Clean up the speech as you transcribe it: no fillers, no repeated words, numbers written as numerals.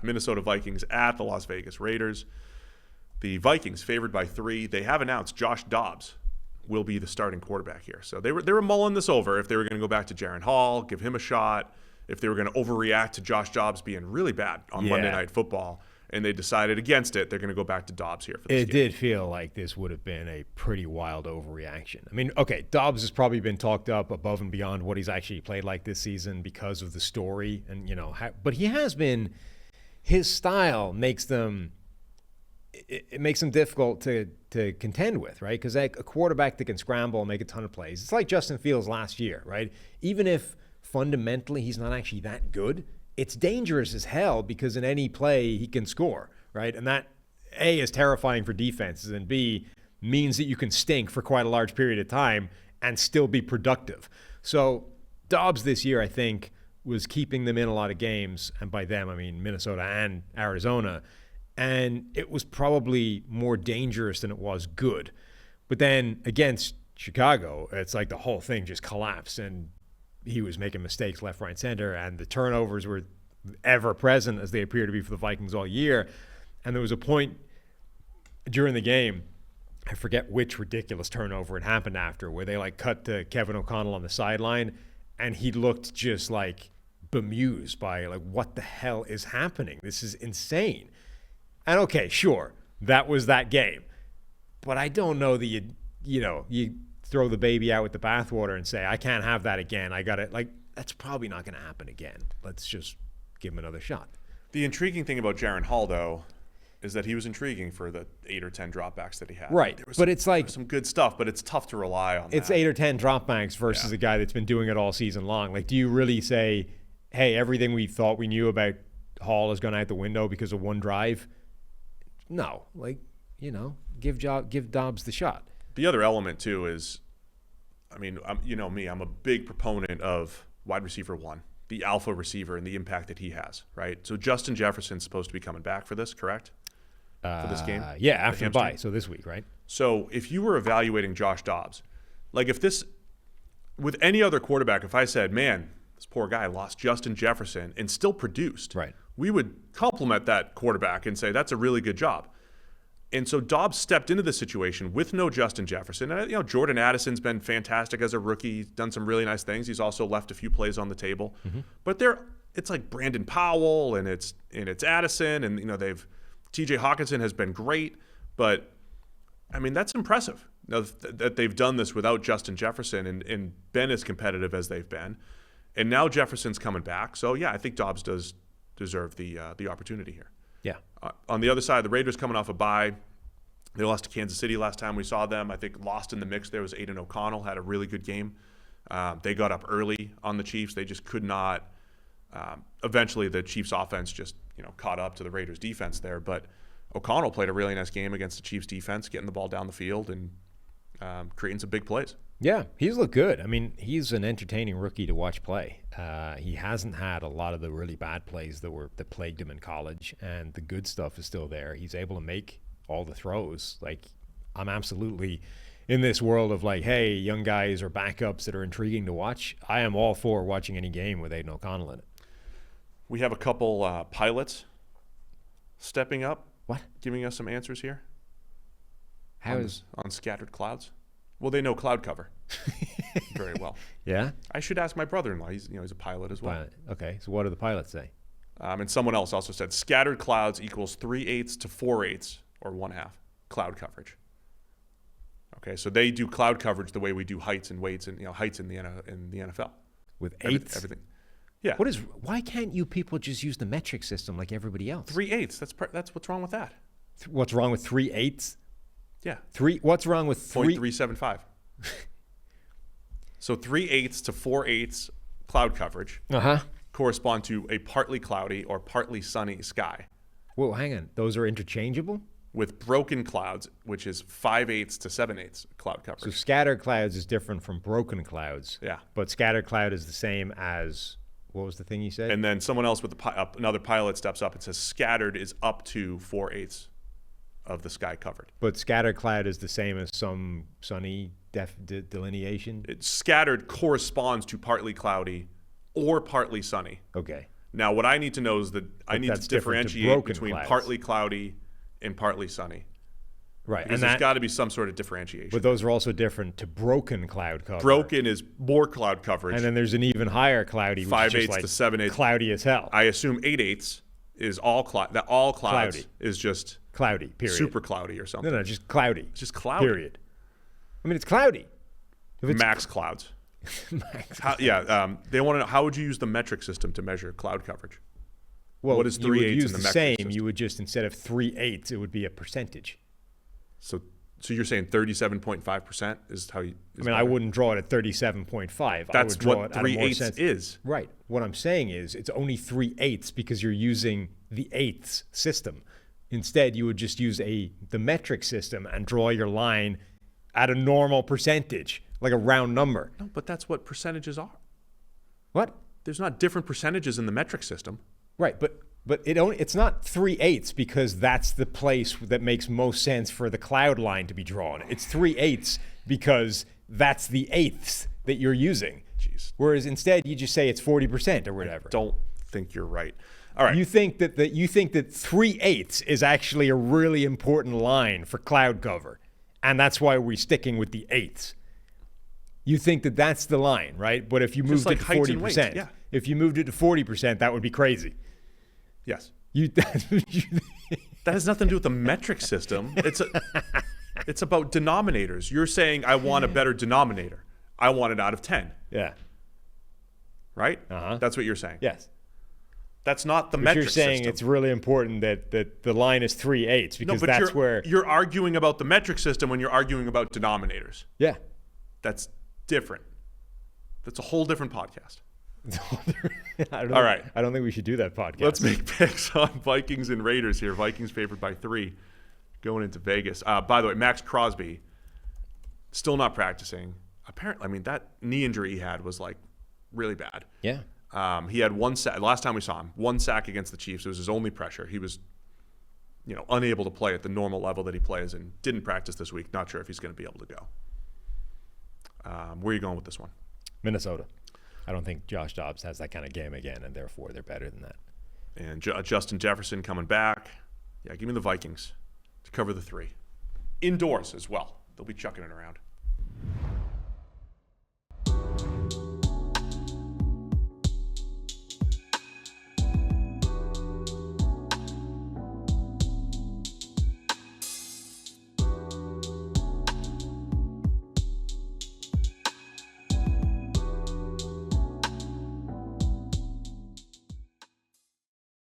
half. Minnesota Vikings at the Las Vegas Raiders. The Vikings favored by 3. They have announced Josh Dobbs will be the starting quarterback here. So they were mulling this over if they were going to go back to Jaren Hall, give him a shot, if they were going to overreact to Josh Dobbs being really bad on Monday Night Football. And they decided against it. They're going to go back to Dobbs here for this game. It did feel like this would have been a pretty wild overreaction. I mean, okay, Dobbs has probably been talked up above and beyond what he's actually played like this season because of the story. And, but he has been – his style makes them – it makes them difficult to contend with, right? Because a quarterback that can scramble and make a ton of plays. It's like Justin Fields last year, right? Even if fundamentally he's not actually that good – it's dangerous as hell because in any play he can score, right? And that, A, is terrifying for defenses, and B, means that you can stink for quite a large period of time and still be productive. So Dobbs this year, I think, was keeping them in a lot of games, and by them, I mean Minnesota and Arizona, and it was probably more dangerous than it was good. But then against Chicago, it's like the whole thing just collapsed, and he was making mistakes left, right, center, and the turnovers were ever present as they appear to be for the Vikings all year. And there was a point during the game, I forget which ridiculous turnover it happened after, where they cut to Kevin O'Connell on the sideline, and he looked just bemused by what the hell is happening? This is insane. And okay, sure, that was that game, but I don't know that you throw the baby out with the bathwater and say, I can't have that again. I got it. That's probably not going to happen again. Let's just give him another shot. The intriguing thing about Jaren Hall, though, is that he was intriguing for the 8 or 10 dropbacks that he had. Right. But it's some good stuff, but it's tough to rely on. It's 8 or 10 dropbacks versus a guy that's been doing it all season long. Do you really say, hey, everything we thought we knew about Hall has gone out the window because of one drive? No. Give Dobbs the shot. The other element, too, is, I'm a big proponent of wide receiver 1, the alpha receiver, and the impact that he has, right? So Justin Jefferson's supposed to be coming back for this, correct? For this game? Yeah, after the bye, so this week, right? So if you were evaluating Josh Dobbs, with any other quarterback, if I said, man, this poor guy lost Justin Jefferson and still produced, right, we would compliment that quarterback and say, that's a really good job. And so Dobbs stepped into the situation with no Justin Jefferson. And, Jordan Addison's been fantastic as a rookie. He's done some really nice things. He's also left a few plays on the table. Mm-hmm. But it's like Brandon Powell and it's Addison, and TJ Hawkinson has been great. But that's impressive that they've done this without Justin Jefferson and been as competitive as they've been. And now Jefferson's coming back. So yeah, I think Dobbs does deserve the opportunity here. Yeah. On the other side, the Raiders coming off a bye. They lost to Kansas City last time we saw them. I think lost in the mix there was Aiden O'Connell, had a really good game. They got up early on the Chiefs. They just could not. Eventually, the Chiefs offense just caught up to the Raiders defense there. But O'Connell played a really nice game against the Chiefs defense, getting the ball down the field and creating some big plays. Yeah, he's looked good. He's an entertaining rookie to watch play. He hasn't had a lot of the really bad plays that plagued him in college, and the good stuff is still there. He's able to make all the throws. I'm absolutely in this world of hey, young guys or backups that are intriguing to watch. I am all for watching any game with Aiden O'Connell in it. We have a couple pilots stepping up. What? Giving us some answers here. On scattered clouds. Well, they know cloud cover very well. Yeah? I should ask my brother-in-law. He's a pilot as well. Pilot. Okay, so what do the pilots say? And someone else also said scattered clouds equals 3/8 to 4/8 or 1/2 cloud coverage. Okay, so they do cloud coverage the way we do heights and weights and heights in the NFL. With eighths? Everything. Yeah. Why can't you people just use the metric system like everybody else? 3/8. That's what's wrong with that. What's wrong with 3/8? Yeah. What's wrong with 0.375? So 3/8 to 4/8 cloud coverage correspond to a partly cloudy or partly sunny sky. Whoa, hang on. Those are interchangeable? With broken clouds, which is 5/8 to 7/8 cloud coverage. So scattered clouds is different from broken clouds. Yeah. But scattered cloud is the same as, what was the thing you said? And then someone else with another pilot steps up and says scattered is up to 4/8 of the sky covered. But scattered cloud is the same as some sunny delineation? Scattered corresponds to partly cloudy or partly sunny. Okay. Now, what I need to know is that I need to differentiate between clouds. partly cloudy and partly sunny. Right. Because there's got to be some sort of differentiation. But those are also different to broken cloud cover. Broken is more cloud coverage. And then there's an even higher cloudy, which is just 5/8 like to 7/8. cloudy as hell. I assume 8/8 is all cloud. That all clouds Cloudy. is just Cloudy, period. super cloudy or something. No, just cloudy. It's just cloudy. Period. I mean, it's cloudy. If it's Max clouds. max. They want to know, how would you use the metric system to measure cloud coverage? Well, what is you would 3/8 use in the the metric same. system? You would just, instead of 3/8, it would be a percentage. So you're saying 37.5% is how you? I mean, I wouldn't draw it at 37.5. That's I would draw what it at a more 3/8 sense. is. Right. What I'm saying is it's only 3/8 because you're using the eighths system. Instead, you would just use the metric system and draw your line at a normal percentage, like a round number. No, but that's what percentages are. What? There's not different percentages in the metric system. Right, but it's not 3/8 because that's the place that makes most sense for the cloud line to be drawn. It's 3/8 because that's the eighths that you're using. Jeez. Whereas instead you just say it's 40% or whatever. Don't think you're right. All right. You think that 3/8 is actually a really important line for cloud cover, and that's why we're sticking with the eighths. You think that that's the line, right? But if you moved like it to heights and weights, 40%, yeah. if you moved it to 40%, that would be crazy. Yes. That That has nothing to do with the metric system. It's about denominators. You're saying I want a better denominator. I want it out of 10. Yeah. Right? Uh-huh. That's what you're saying. Yes. That's not the But metric you're saying system. it's really important that the line is 3/8 because that's where. You're arguing about the metric system when you're arguing about denominators. Yeah. That's different. That's a whole different podcast. All right. I don't think we should do that podcast. Let's make picks on Vikings and Raiders here. Vikings favored by 3 going into Vegas. By the way, Max Crosby still not practicing. Apparently, I mean, that knee injury he had was like really bad. Yeah. He had one sack. Last time we saw him, one sack against the Chiefs. It was his only pressure. He was, unable to play at the normal level that he plays and didn't practice this week. Not sure if he's going to be able to go. Where are you going with this one? Minnesota. I don't think Josh Dobbs has that kind of game again, and therefore they're better than that. And Justin Jefferson coming back. Yeah, give me the Vikings to cover the 3. Indoors as well. They'll be chucking it around.